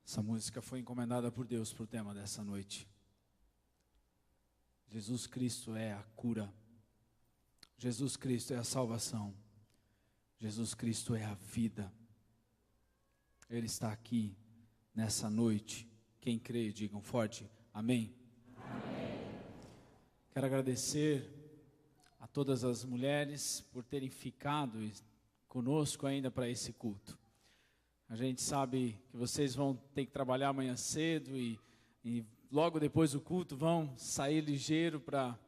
Essa música foi encomendada por Deus para o tema dessa noite. Jesus Cristo é a cura. Jesus Cristo é a salvação. Jesus Cristo é a vida. Ele está aqui nessa noite. Quem crê, digam forte, amém. Amém. Quero agradecer a todas as mulheres por terem ficado conosco ainda para esse culto. A gente sabe que vocês vão ter que trabalhar amanhã cedo e logo depois do culto vão sair ligeiro para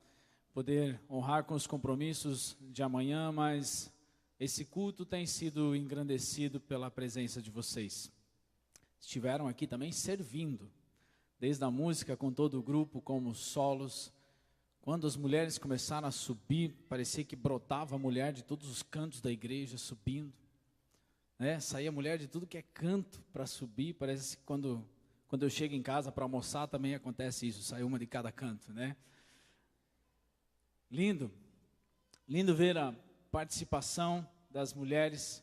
poder honrar com os compromissos de amanhã, mas esse culto tem sido engrandecido pela presença de vocês. Estiveram aqui também servindo, desde a música com todo o grupo, como solos. Quando as mulheres começaram a subir, parecia que brotava a mulher de todos os cantos da igreja subindo. Saía mulher de tudo que é canto para subir. Parece que quando eu chego em casa para almoçar também acontece isso, sai uma de cada canto, né? Lindo ver a participação das mulheres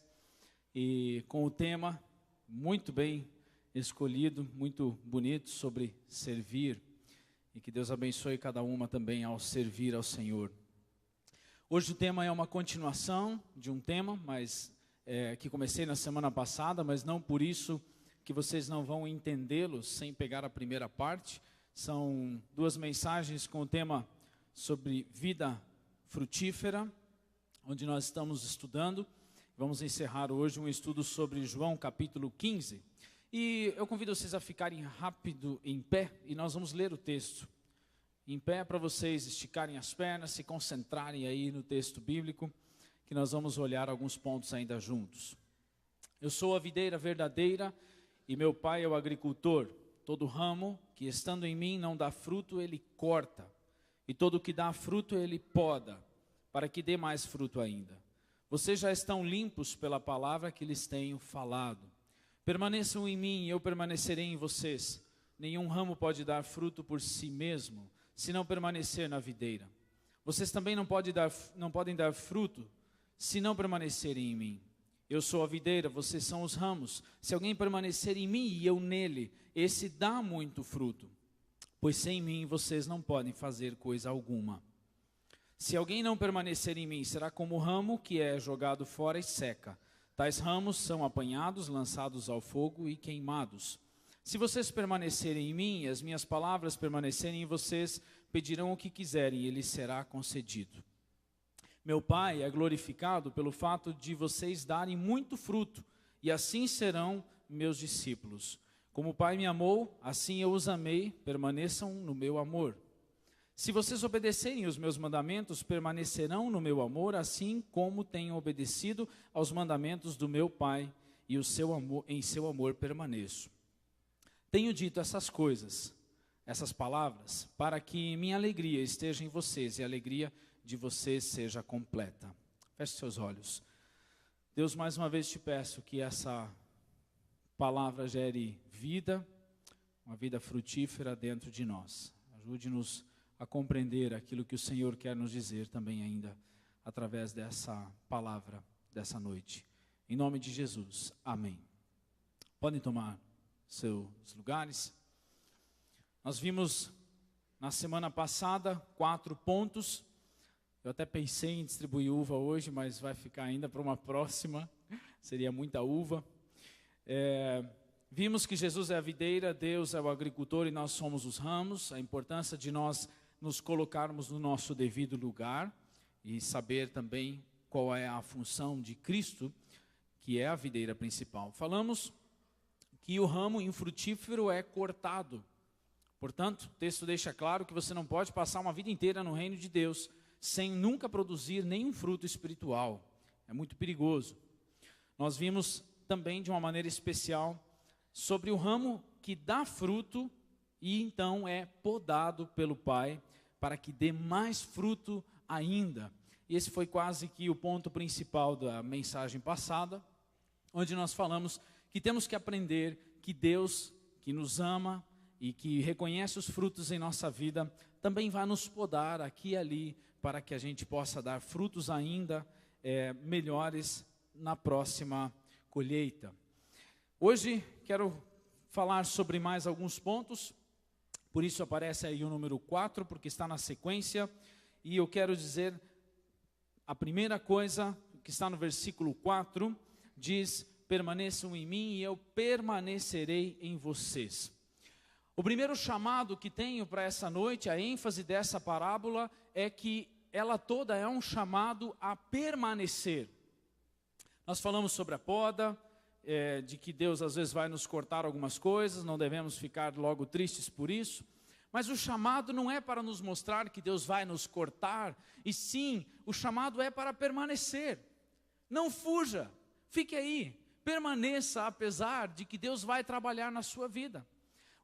e com o tema muito bem escolhido, muito bonito, sobre servir, e que Deus abençoe cada uma também ao servir ao Senhor. Hoje o tema é uma continuação de um tema, que comecei na semana passada, mas não por isso que vocês não vão entendê-lo sem pegar a primeira parte. São duas mensagens com o tema sobre vida frutífera, onde nós estamos estudando. Vamos encerrar hoje um estudo sobre João capítulo 15. E eu convido vocês a ficarem rápido em pé e nós vamos ler o texto. Em pé para vocês esticarem as pernas, se concentrarem aí no texto bíblico, que nós vamos olhar alguns pontos ainda juntos. Eu sou a videira verdadeira e meu pai é o agricultor. Todo ramo que estando em mim não dá fruto, ele corta. E todo que dá fruto, ele poda, para que dê mais fruto ainda. Vocês já estão limpos pela palavra que lhes tenho falado. Permaneçam em mim e eu permanecerei em vocês. Nenhum ramo pode dar fruto por si mesmo, se não permanecer na videira. Vocês também não podem dar fruto, se não permanecerem em mim. Eu sou a videira, vocês são os ramos. Se alguém permanecer em mim e eu nele, esse dá muito fruto. Pois sem mim vocês não podem fazer coisa alguma. Se alguém não permanecer em mim, será como o ramo que é jogado fora e seca. Tais ramos são apanhados, lançados ao fogo e queimados. Se vocês permanecerem em mim e as minhas palavras permanecerem em vocês, pedirão o que quiserem e lhes será concedido. Meu Pai é glorificado pelo fato de vocês darem muito fruto, e assim serão meus discípulos. Como o Pai me amou, assim eu os amei, permaneçam no meu amor. Se vocês obedecerem os meus mandamentos, permanecerão no meu amor, assim como tenho obedecido aos mandamentos do meu Pai, e em seu amor permaneço. Tenho dito essas coisas, essas palavras, para que minha alegria esteja em vocês e a alegria de vocês seja completa. Feche seus olhos. Deus, mais uma vez te peço que essa palavra gere vida, uma vida frutífera dentro de nós. Ajude-nos a compreender aquilo que o Senhor quer nos dizer também ainda, através dessa palavra, dessa noite. Em nome de Jesus, amém. Podem tomar seus lugares. Nós vimos na semana passada 4 pontos. Eu até pensei em distribuir uva hoje, mas vai ficar ainda para uma próxima. Seria muita uva. Vimos que Jesus é a videira, Deus é o agricultor e nós somos os ramos. A importância de nós nos colocarmos no nosso devido lugar e saber também qual é a função de Cristo, que é a videira principal. Falamos que o ramo infrutífero é cortado. Portanto, o texto deixa claro que você não pode passar uma vida inteira no reino de Deus sem nunca produzir nenhum fruto espiritual. É muito perigoso. Nós vimos também de uma maneira especial sobre o ramo que dá fruto e então é podado pelo Pai para que dê mais fruto ainda. E esse foi quase que o ponto principal da mensagem passada, onde nós falamos que temos que aprender que Deus, que nos ama e que reconhece os frutos em nossa vida, também vai nos podar aqui e ali, para que a gente possa dar frutos ainda melhores na próxima colheita. Hoje quero falar sobre mais alguns pontos, por isso aparece aí o número 4, porque está na sequência, e eu quero dizer, a primeira coisa que está no versículo 4, diz: permaneçam em mim e eu permanecerei em vocês. O primeiro chamado que tenho para essa noite, a ênfase dessa parábola, é que ela toda é um chamado a permanecer. Nós falamos sobre a poda, de que Deus às vezes vai nos cortar algumas coisas, não devemos ficar logo tristes por isso, mas o chamado não é para nos mostrar que Deus vai nos cortar, e sim, o chamado é para permanecer. Não fuja, fique aí, permaneça apesar de que Deus vai trabalhar na sua vida.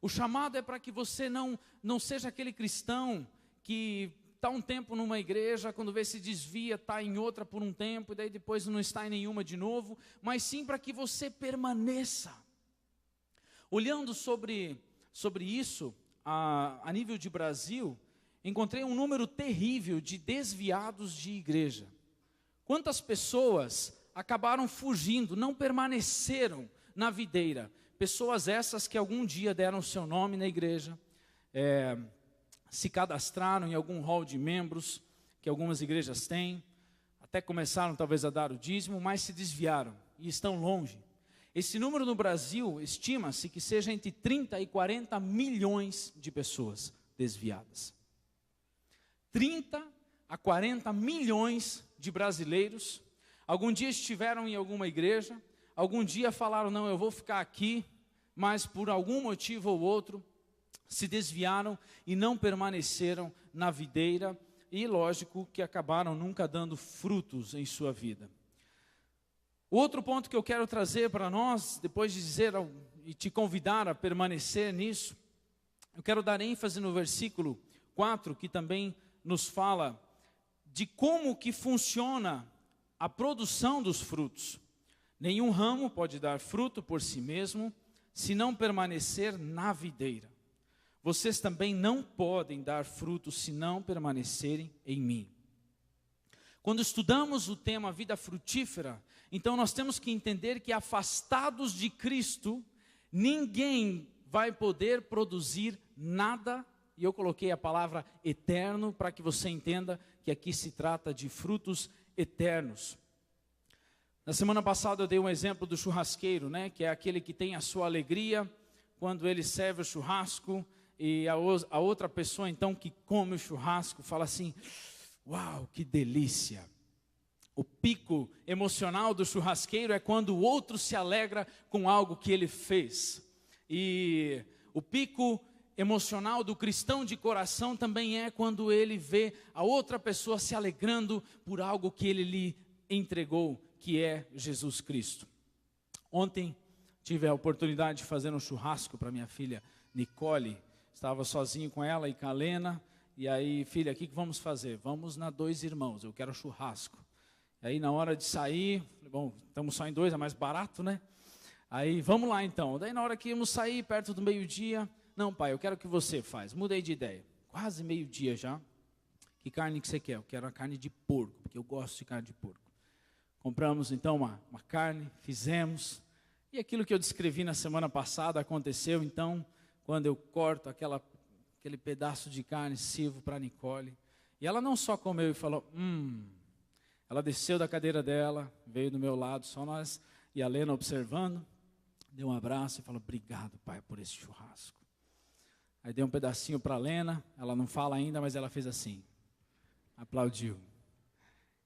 O chamado é para que você não seja aquele cristão que está um tempo numa igreja, quando vê se desvia, está em outra por um tempo, e daí depois não está em nenhuma de novo, mas sim para que você permaneça. Olhando sobre isso, a nível de Brasil, encontrei um número terrível de desviados de igreja. Quantas pessoas acabaram fugindo, não permaneceram na videira? Pessoas essas que algum dia deram seu nome na igreja, se cadastraram em algum hall de membros, que algumas igrejas têm, até começaram talvez a dar o dízimo, mas se desviaram e estão longe. Esse número no Brasil, estima-se que seja entre 30 e 40 milhões de pessoas desviadas. 30 a 40 milhões de brasileiros, algum dia estiveram em alguma igreja, algum dia falaram, não, eu vou ficar aqui, mas por algum motivo ou outro, se desviaram e não permaneceram na videira, e lógico que acabaram nunca dando frutos em sua vida. O outro ponto que eu quero trazer para nós, depois de dizer e te convidar a permanecer nisso, eu quero dar ênfase no versículo 4, que também nos fala de como que funciona a produção dos frutos. Nenhum ramo pode dar fruto por si mesmo, se não permanecer na videira. Vocês também não podem dar fruto se não permanecerem em mim. Quando estudamos o tema vida frutífera, então nós temos que entender que afastados de Cristo, ninguém vai poder produzir nada, e eu coloquei a palavra eterno para que você entenda que aqui se trata de frutos eternos. Na semana passada eu dei um exemplo do churrasqueiro, né, que é aquele que tem a sua alegria quando ele serve o churrasco, e a outra pessoa então que come o churrasco fala assim, uau, que delícia. O pico emocional do churrasqueiro é quando o outro se alegra com algo que ele fez. E o pico emocional do cristão de coração também é quando ele vê a outra pessoa se alegrando por algo que ele lhe entregou, que é Jesus Cristo. Ontem tive a oportunidade de fazer um churrasco para minha filha Nicole. Estava sozinho com ela e com a Lena. E aí, filha, o que vamos fazer? Vamos na Dois Irmãos, eu quero churrasco. E aí, na hora de sair, falei, bom, estamos só em dois, é mais barato, né? Aí, vamos lá então. Daí, na hora que íamos sair, perto do meio-dia, não, pai, eu quero que você faz. Mudei de ideia. Quase meio-dia já. Que carne que você quer? Eu quero a carne de porco, porque eu gosto de carne de porco. Compramos, então, uma carne, fizemos. E aquilo que eu descrevi na semana passada aconteceu, então, quando eu corto aquele pedaço de carne, sirvo para a Nicole. E ela não só comeu e falou, Ela desceu da cadeira dela, veio do meu lado, só nós e a Lena observando, deu um abraço e falou, obrigado, pai, por esse churrasco. Aí dei um pedacinho para a Lena, ela não fala ainda, mas ela fez assim, aplaudiu.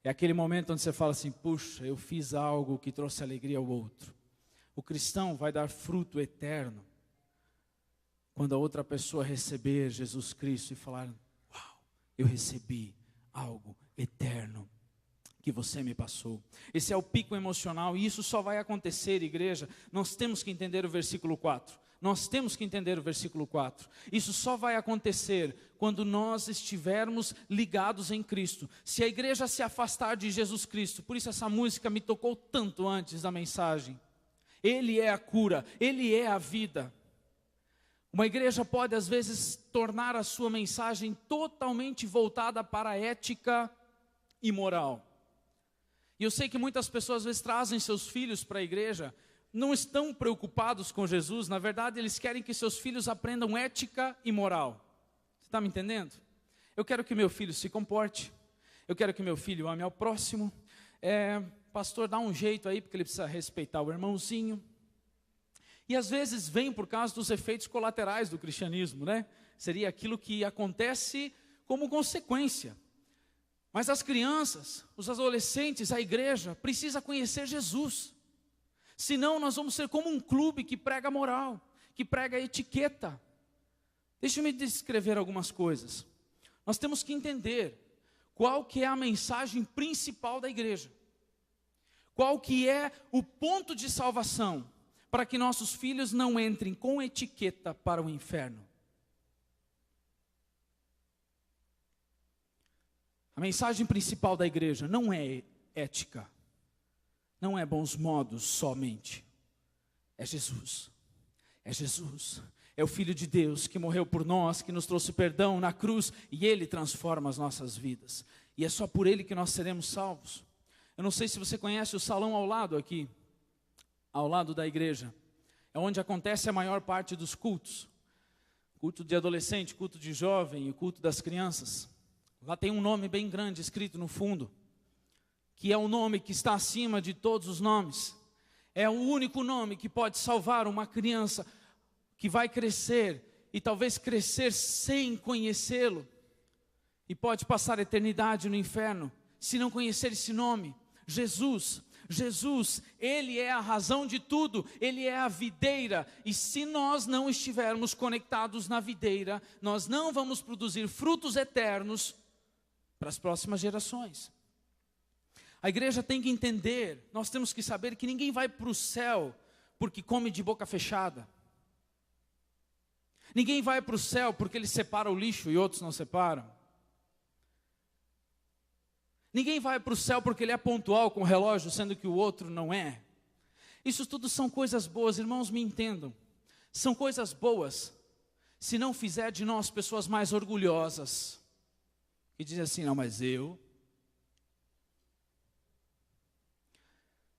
É aquele momento onde você fala assim, puxa, eu fiz algo que trouxe alegria ao outro. O cristão vai dar fruto eterno quando a outra pessoa receber Jesus Cristo e falar, uau, eu recebi algo eterno que você me passou. Esse é o pico emocional e isso só vai acontecer, igreja. Nós temos que entender o versículo 4. Nós temos que entender o versículo 4. Isso só vai acontecer quando nós estivermos ligados em Cristo. Se a igreja se afastar de Jesus Cristo, por isso essa música me tocou tanto antes da mensagem. Ele é a cura, Ele é a vida. Uma igreja pode às vezes tornar a sua mensagem totalmente voltada para a ética e moral. E eu sei que muitas pessoas às vezes trazem seus filhos para a igreja não estão preocupados com Jesus, na verdade eles querem que seus filhos aprendam ética e moral. Você está me entendendo? Eu quero que meu filho se comporte, eu quero que meu filho ame ao próximo. Pastor, dá um jeito aí, porque ele precisa respeitar o irmãozinho. E às vezes vem por causa dos efeitos colaterais do cristianismo, né? Seria aquilo que acontece como consequência. Mas as crianças, os adolescentes, a igreja, precisa conhecer Jesus. Senão nós vamos ser como um clube que prega moral, que prega etiqueta. Deixa-me descrever algumas coisas. Nós temos que entender qual que é a mensagem principal da igreja. Qual que é o ponto de salvação para que nossos filhos não entrem com etiqueta para o inferno. A mensagem principal da igreja não é ética, não é bons modos somente. É Jesus. É Jesus. É o Filho de Deus que morreu por nós, que nos trouxe perdão na cruz, e Ele transforma as nossas vidas. E é só por Ele que nós seremos salvos. Eu não sei se você conhece o salão ao lado aqui, ao lado da igreja. É onde acontece a maior parte dos cultos. Culto de adolescente, culto de jovem e culto das crianças. Lá tem um nome bem grande escrito no fundo, que é o nome que está acima de todos os nomes. É o único nome que pode salvar uma criança que vai crescer, e talvez crescer sem conhecê-lo, e pode passar a eternidade no inferno, se não conhecer esse nome. Jesus, Ele é a razão de tudo, Ele é a videira, e se nós não estivermos conectados na videira, nós não vamos produzir frutos eternos para as próximas gerações. A igreja tem que entender, nós temos que saber que ninguém vai para o céu porque come de boca fechada. Ninguém vai para o céu porque ele separa o lixo e outros não separam. Ninguém vai para o céu porque ele é pontual com o relógio, sendo que o outro não é. Isso tudo são coisas boas, irmãos, me entendam. São coisas boas, se não fizer de nós pessoas mais orgulhosas, que dizem assim, não, mas eu.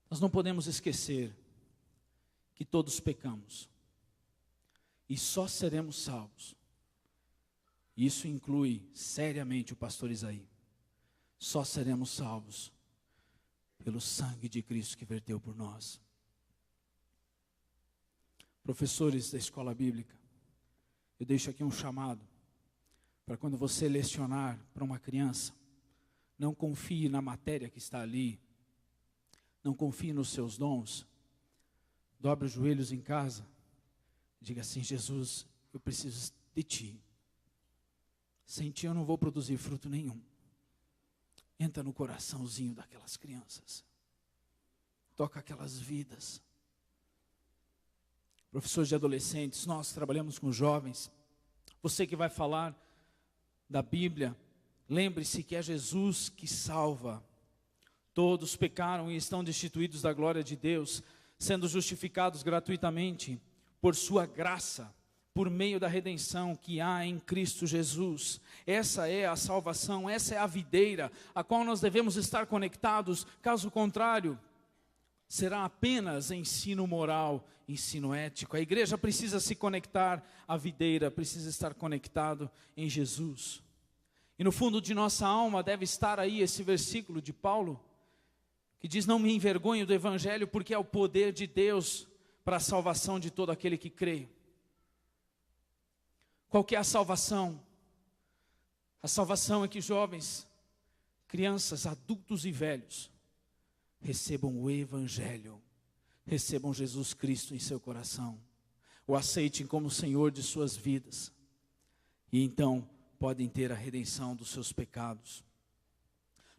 Nós não podemos esquecer que todos pecamos. E só seremos salvos. Isso inclui seriamente o pastor Isaí. Só seremos salvos pelo sangue de Cristo que verteu por nós. Professores da escola bíblica, eu deixo aqui um chamado para quando você lecionar para uma criança, não confie na matéria que está ali, não confie nos seus dons, dobre os joelhos em casa, diga assim, Jesus, eu preciso de Ti. Sem Ti eu não vou produzir fruto nenhum. Entra no coraçãozinho daquelas crianças. Toca aquelas vidas. Professores de adolescentes, nós trabalhamos com jovens. Você que vai falar da Bíblia, lembre-se que é Jesus que salva. Todos pecaram e estão destituídos da glória de Deus, sendo justificados gratuitamente por sua graça, por meio da redenção que há em Cristo Jesus. Essa é a salvação, essa é a videira, a qual nós devemos estar conectados. Caso contrário, será apenas ensino moral, ensino ético. A igreja precisa se conectar à videira, precisa estar conectado em Jesus. E no fundo de nossa alma deve estar aí esse versículo de Paulo, que diz, não me envergonho do evangelho, porque é o poder de Deus para a salvação de todo aquele que crê. Qual que é a salvação? A salvação é que jovens, crianças, adultos e velhos recebam o evangelho, recebam Jesus Cristo em seu coração, o aceitem como Senhor de suas vidas, e então podem ter a redenção dos seus pecados.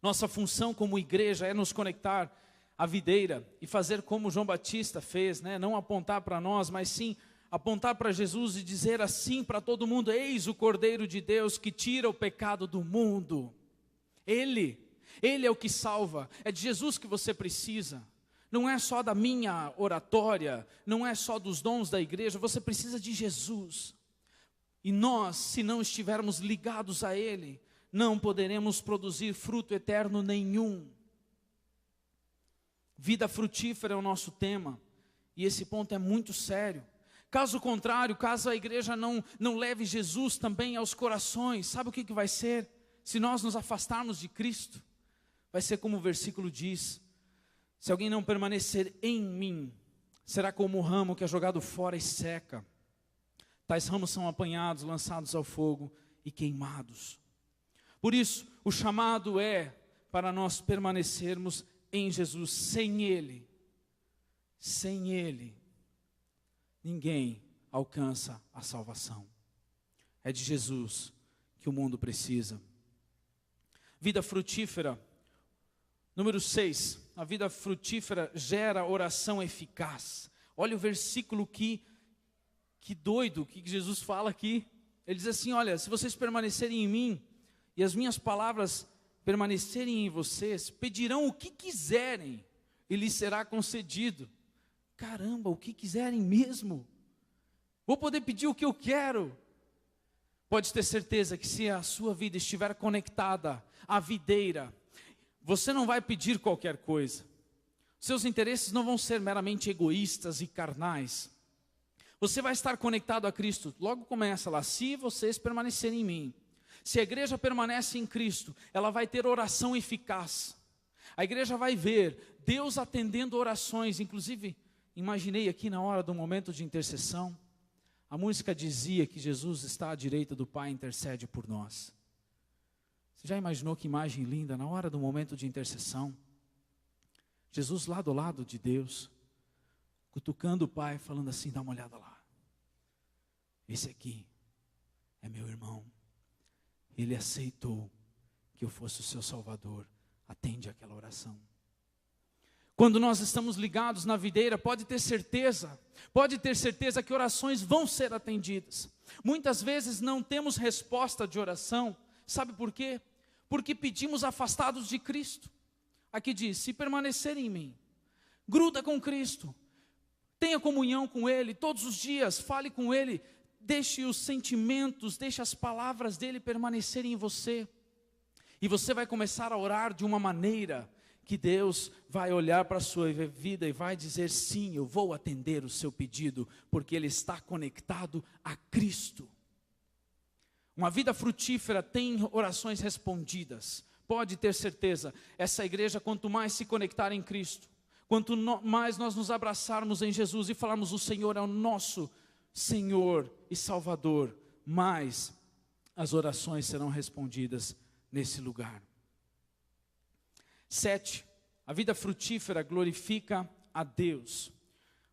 Nossa função como igreja é nos conectar à videira e fazer como João Batista fez, né? Não apontar para nós, mas sim apontar para Jesus e dizer assim para todo mundo, eis o Cordeiro de Deus que tira o pecado do mundo. Ele é o que salva, é de Jesus que você precisa. Não é só da minha oratória, não é só dos dons da igreja, você precisa de Jesus. E nós, se não estivermos ligados a Ele, não poderemos produzir fruto eterno nenhum. Vida frutífera é o nosso tema. E esse ponto é muito sério. Caso contrário, caso a igreja não leve Jesus também aos corações, sabe o que vai ser? Se nós nos afastarmos de Cristo, vai ser como o versículo diz: se alguém não permanecer em mim, será como o ramo que é jogado fora e seca. Tais ramos são apanhados, lançados ao fogo e queimados. Por isso, o chamado é para nós permanecermos em Jesus. Sem Ele, ninguém alcança a salvação. É de Jesus que o mundo precisa. Vida frutífera. Número 6. A vida frutífera gera oração eficaz. Olha o versículo que doido, que Jesus fala aqui. Ele diz assim, olha, se vocês permanecerem em mim, e as minhas palavras permanecerem em vocês, pedirão o que quiserem, e lhes será concedido. Caramba, o que quiserem mesmo? Vou poder pedir o que eu quero. Pode ter certeza que se a sua vida estiver conectada à videira, você não vai pedir qualquer coisa. Seus interesses não vão ser meramente egoístas e carnais. Você vai estar conectado a Cristo. Logo começa lá, se vocês permanecerem em mim. Se a igreja permanece em Cristo, ela vai ter oração eficaz. A igreja vai ver Deus atendendo orações. Inclusive, imaginei aqui na hora do momento de intercessão, a música dizia que Jesus está à direita do Pai e intercede por nós. Você já imaginou que imagem linda na hora do momento de intercessão? Jesus lá do lado de Deus, cutucando o Pai, falando assim, dá uma olhada lá. Esse aqui é meu irmão. Ele aceitou que eu fosse o seu Salvador. Atende aquela oração. Quando nós estamos ligados na videira, pode ter certeza que orações vão ser atendidas. Muitas vezes não temos resposta de oração. Sabe por quê? Porque pedimos afastados de Cristo. Aqui diz, se permanecer em mim, gruda com Cristo, tenha comunhão com Ele, todos os dias, fale com Ele, deixe os sentimentos, deixe as palavras dEle permanecerem em você, e você vai começar a orar de uma maneira que Deus vai olhar para a sua vida e vai dizer, sim, eu vou atender o seu pedido, porque Ele está conectado a Cristo. Uma vida frutífera tem orações respondidas. Pode ter certeza, essa igreja, quanto mais se conectar em Cristo, quanto mais nós nos abraçarmos em Jesus e falarmos o Senhor é o nosso Senhor e Salvador, mais as orações serão respondidas nesse lugar. 7. A vida frutífera glorifica a Deus.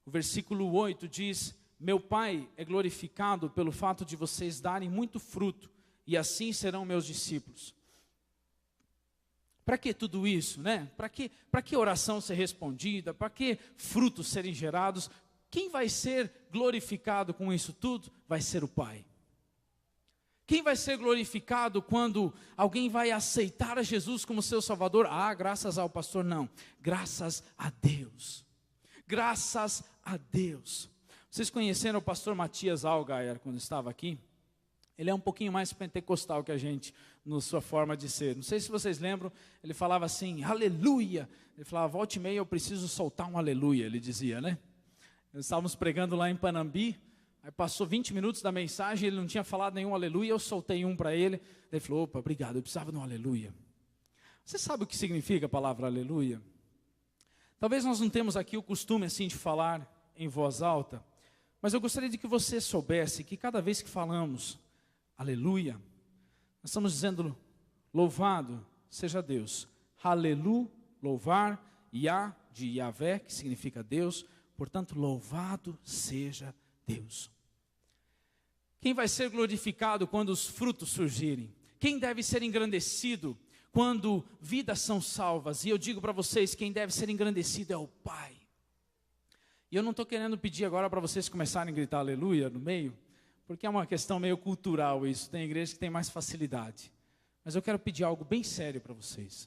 O versículo 8 diz, meu Pai é glorificado pelo fato de vocês darem muito fruto, e assim serão meus discípulos. Para que tudo isso, né? Para que oração ser respondida? Para que frutos serem gerados? Quem vai ser glorificado com isso tudo? Vai ser o Pai. Quem vai ser glorificado quando alguém vai aceitar a Jesus como seu Salvador? Ah, graças ao pastor, não. Graças a Deus. Graças a Deus. Vocês conheceram o pastor Matias Allgaier quando estava aqui? Ele é um pouquinho mais pentecostal que a gente, na sua forma de ser. Não sei se vocês lembram, ele falava assim, aleluia. Ele falava, volte e meia, eu preciso soltar um aleluia, ele dizia, né? Nós estávamos pregando lá em Panambi, aí passou 20 minutos da mensagem, ele não tinha falado nenhum aleluia, eu soltei um para ele. Ele falou, opa, obrigado, eu precisava de um aleluia. Você sabe o que significa a palavra aleluia? Talvez nós não temos aqui o costume assim de falar em voz alta, mas eu gostaria de que você soubesse que cada vez que falamos aleluia, nós estamos dizendo louvado seja Deus. Aleluia, louvar, Yah de Yahvé, que significa Deus, portanto louvado seja Deus. Quem vai ser glorificado quando os frutos surgirem? Quem deve ser engrandecido quando vidas são salvas? E eu digo para vocês, quem deve ser engrandecido é o Pai. E eu não estou querendo pedir agora para vocês começarem a gritar aleluia no meio, porque é uma questão meio cultural isso, tem igreja que tem mais facilidade. Mas eu quero pedir algo bem sério para vocês.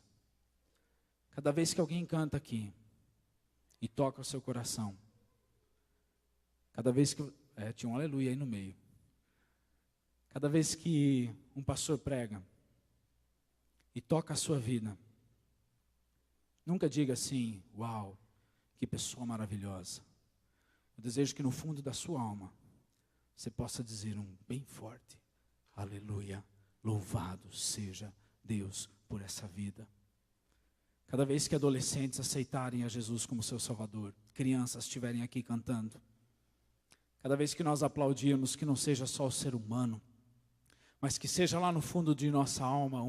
Cada vez que alguém canta aqui e toca o seu coração, cada vez que... tinha um aleluia aí no meio. Cada vez que um pastor prega e toca a sua vida, nunca diga assim, uau, que pessoa maravilhosa. Eu desejo que no fundo da sua alma, você possa dizer bem forte: aleluia, louvado seja Deus por essa vida. Cada vez que adolescentes aceitarem a Jesus como seu Salvador, crianças estiverem aqui cantando, cada vez que nós aplaudirmos, que não seja só o ser humano, mas que seja lá no fundo de nossa alma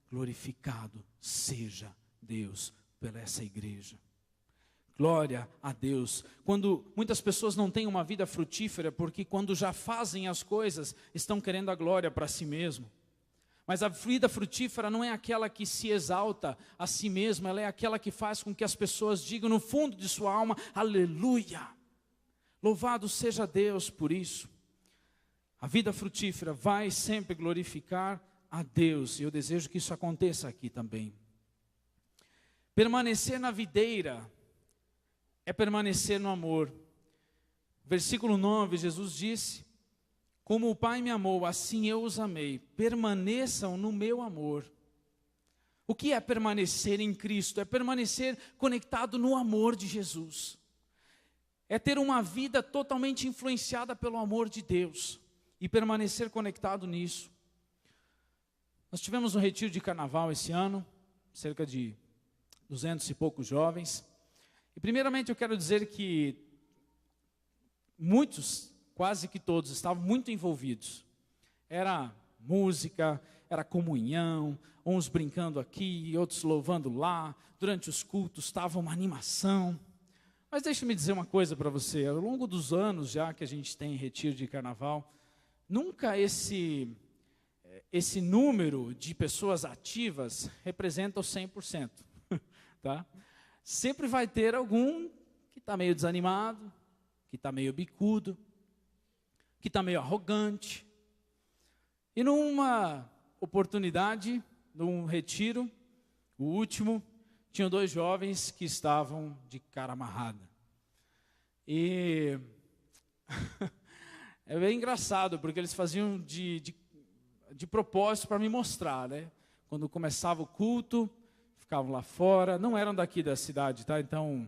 glorificado seja Deus pela essa igreja. Glória a Deus. Quando muitas pessoas não têm uma vida frutífera, porque quando já fazem as coisas, estão querendo a glória para si mesmo. Mas a vida frutífera não é aquela que se exalta a si mesma, ela é aquela que faz com que as pessoas digam no fundo de sua alma: aleluia, louvado seja Deus por isso. A vida frutífera vai sempre glorificar a Deus, e eu desejo que isso aconteça aqui também. Permanecer na videira é permanecer no amor. Versículo 9, Jesus disse: como o Pai me amou, assim eu os amei, permaneçam no meu amor. O que é permanecer em Cristo? É permanecer conectado no amor de Jesus. É ter uma vida totalmente influenciada pelo amor de Deus e permanecer conectado nisso. Nós tivemos um retiro de carnaval esse ano, cerca de 200 e poucos jovens. E primeiramente eu quero dizer que muitos, quase que todos, estavam muito envolvidos. Era música, era comunhão, uns brincando aqui, outros louvando lá. Durante os cultos estava uma animação. Mas deixa-me dizer uma coisa para você. Ao longo dos anos já que a gente tem retiro de carnaval, nunca esse número de pessoas ativas representa os 100%. Tá? Sempre vai ter algum que está meio desanimado, que está meio bicudo, que está meio arrogante. E numa oportunidade, num retiro, o último, tinham 2 jovens que estavam de cara amarrada. E é bem engraçado, porque eles faziam de propósito para me mostrar, né? Quando começava o culto, ficavam lá fora, não eram daqui da cidade, tá? Então,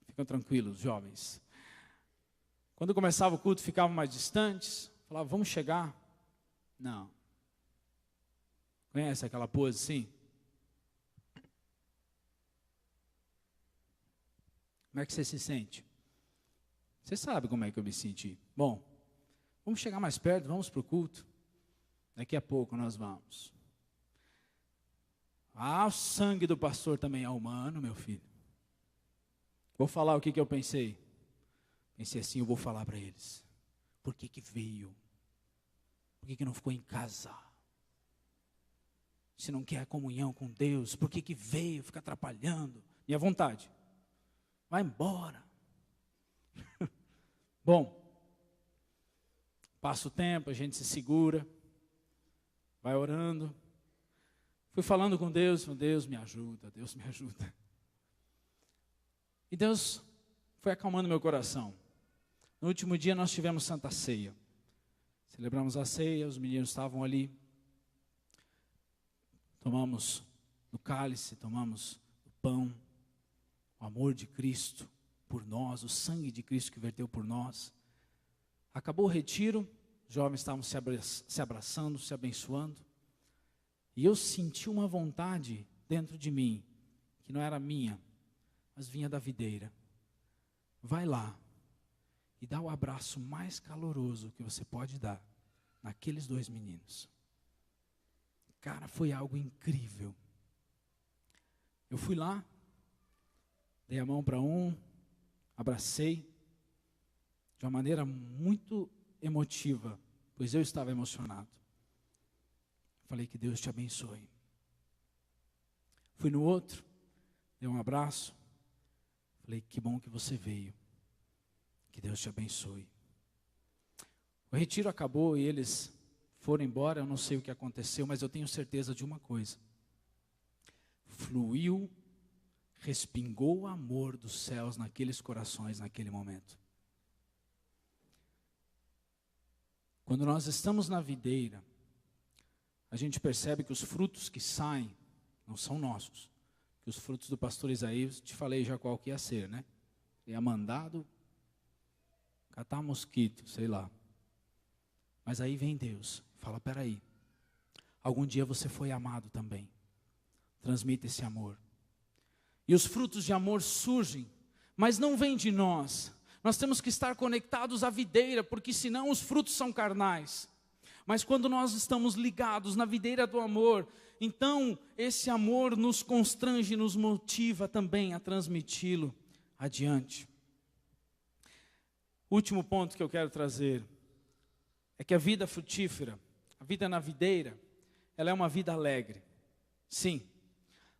ficam tranquilos, jovens. Quando começava o culto, ficavam mais distantes, falavam: vamos chegar? Não. Conhece aquela pose assim? Como é que você se sente? Você sabe como é que eu me senti. Bom, vamos chegar mais perto, vamos para o culto. Daqui a pouco nós vamos. O sangue do pastor também é humano, meu filho. Vou falar o que eu pensei. Pensei assim: eu vou falar para eles. Por que veio? Por que não ficou em casa? Se não quer a comunhão com Deus, por que veio? Fica atrapalhando. Minha vontade. Vai embora. Bom, passa o tempo, a gente se segura, vai orando. Fui falando com Deus, Deus me ajuda, Deus me ajuda. E Deus foi acalmando meu coração. No último dia nós tivemos Santa Ceia. Celebramos a ceia, os meninos estavam ali. Tomamos do cálice, tomamos do pão, o amor de Cristo por nós, o sangue de Cristo que verteu por nós. Acabou o retiro, os jovens estavam se abraçando, se abençoando. E eu senti uma vontade dentro de mim, que não era minha, mas vinha da videira. Vai lá e dá o abraço mais caloroso que você pode dar naqueles 2 meninos. Cara, foi algo incrível. Eu fui lá, dei a mão para um, abracei, de uma maneira muito emotiva, pois eu estava emocionado. Falei: que Deus te abençoe. Fui no outro, dei um abraço, falei: que bom que você veio, que Deus te abençoe. O retiro acabou e eles foram embora, eu não sei o que aconteceu, mas eu tenho certeza de uma coisa: fluiu, respingou o amor dos céus naqueles corações naquele momento. Quando nós estamos na videira, a gente percebe que os frutos que saem não são nossos. Que os frutos do pastor Isaías, te falei já qual que ia ser, né? Ele é mandado catar mosquito, sei lá. Mas aí vem Deus, fala, peraí, algum dia você foi amado também. Transmita esse amor. E os frutos de amor surgem, mas não vêm de nós. Nós temos que estar conectados à videira, porque senão os frutos são carnais. Mas quando nós estamos ligados na videira do amor, então esse amor nos constrange, nos motiva também a transmiti-lo adiante. Último ponto que eu quero trazer é que a vida frutífera, a vida na videira, ela é uma vida alegre. Sim,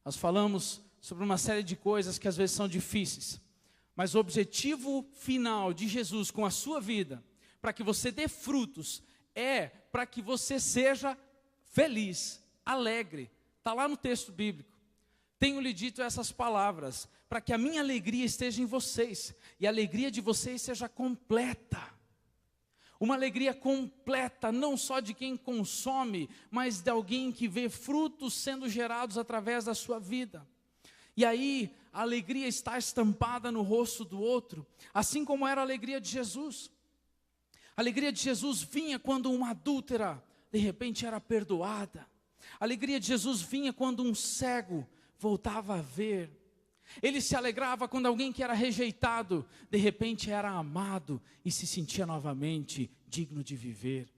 nós falamos sobre uma série de coisas que às vezes são difíceis, mas o objetivo final de Jesus com a sua vida, para que você dê frutos, é para que você seja feliz, alegre. Está lá no texto bíblico. Tenho-lhe dito essas palavras, para que a minha alegria esteja em vocês, e a alegria de vocês seja completa. Uma alegria completa, não só de quem consome, mas de alguém que vê frutos sendo gerados através da sua vida. E aí, a alegria está estampada no rosto do outro, assim como era a alegria de Jesus. A alegria de Jesus vinha quando uma adúltera, de repente, era perdoada. A alegria de Jesus vinha quando um cego voltava a ver. Ele se alegrava quando alguém que era rejeitado, de repente era amado e se sentia novamente digno de viver.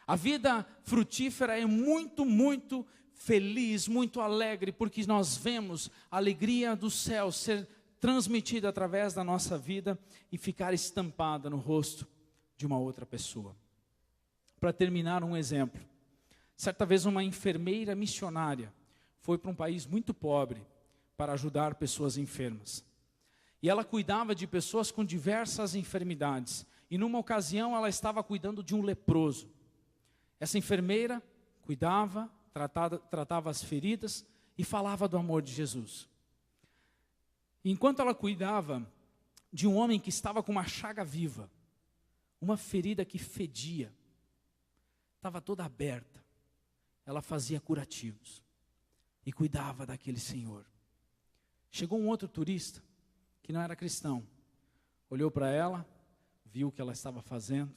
A vida frutífera é muito, muito feliz, muito alegre, porque nós vemos a alegria do céu ser transmitida através da nossa vida e ficar estampada no rosto de uma outra pessoa. Para terminar, um exemplo. Certa vez uma enfermeira missionária foi para um país muito pobre para ajudar pessoas enfermas. E ela cuidava de pessoas com diversas enfermidades. E numa ocasião ela estava cuidando de um leproso. Essa enfermeira cuidava, tratava as feridas e falava do amor de Jesus. Enquanto ela cuidava de um homem que estava com uma chaga viva, uma ferida que fedia, estava toda aberta, ela fazia curativos e cuidava daquele senhor. Chegou um outro turista, que não era cristão, olhou para ela, viu o que ela estava fazendo,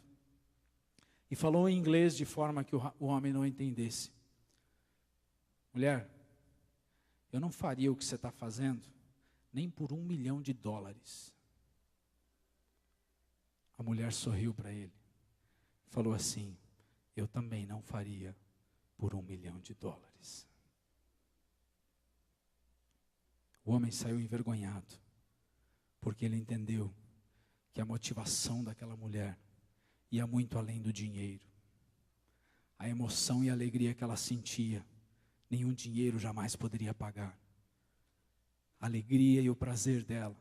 e falou em inglês de forma que o homem não entendesse. Mulher, eu não faria o que você está fazendo, nem por $1 milhão. A mulher sorriu para ele, falou assim, eu também não faria por $1 milhão. O homem saiu envergonhado, porque ele entendeu que a motivação daquela mulher ia muito além do dinheiro. A emoção e a alegria que ela sentia, nenhum dinheiro jamais poderia pagar. A alegria e o prazer dela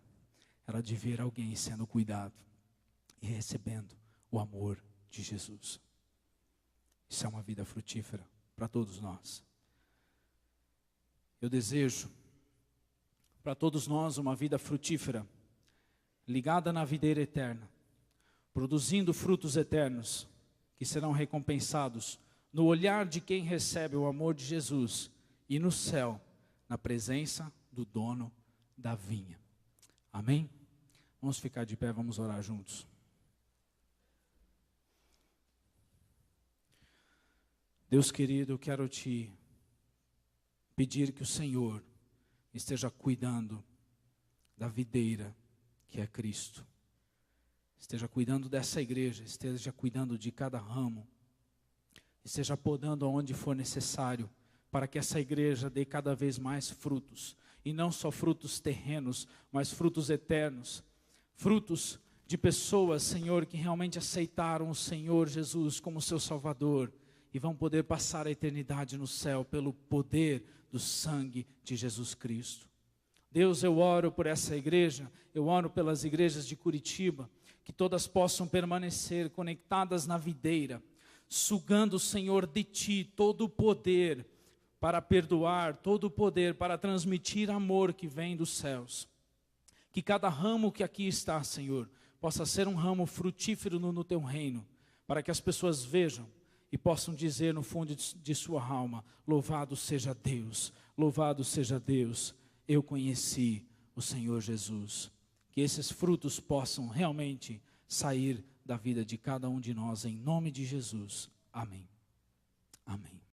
era de ver alguém sendo cuidado e recebendo o amor de Jesus. Isso é uma vida frutífera para todos nós. Eu desejo para todos nós uma vida frutífera, ligada na videira eterna, produzindo frutos eternos, que serão recompensados no olhar de quem recebe o amor de Jesus e no céu, na presença do dono da vinha. Amém? Vamos ficar de pé, vamos orar juntos. Deus querido, eu quero te pedir que o Senhor esteja cuidando da videira que é Cristo. Esteja cuidando dessa igreja, esteja cuidando de cada ramo, esteja podando aonde for necessário, para que essa igreja dê cada vez mais frutos, e não só frutos terrenos, mas frutos eternos, frutos de pessoas, Senhor, que realmente aceitaram o Senhor Jesus como seu Salvador, e vão poder passar a eternidade no céu, pelo poder do sangue de Jesus Cristo. Deus, eu oro por essa igreja, eu oro pelas igrejas de Curitiba, que todas possam permanecer conectadas na videira, sugando, Senhor, de Ti todo o poder para perdoar, todo o poder para transmitir amor que vem dos céus. Que cada ramo que aqui está, Senhor, possa ser um ramo frutífero no Teu reino, para que as pessoas vejam e possam dizer no fundo de sua alma, louvado seja Deus, eu conheci o Senhor Jesus. Que esses frutos possam realmente sair da vida de cada um de nós, em nome de Jesus. Amém.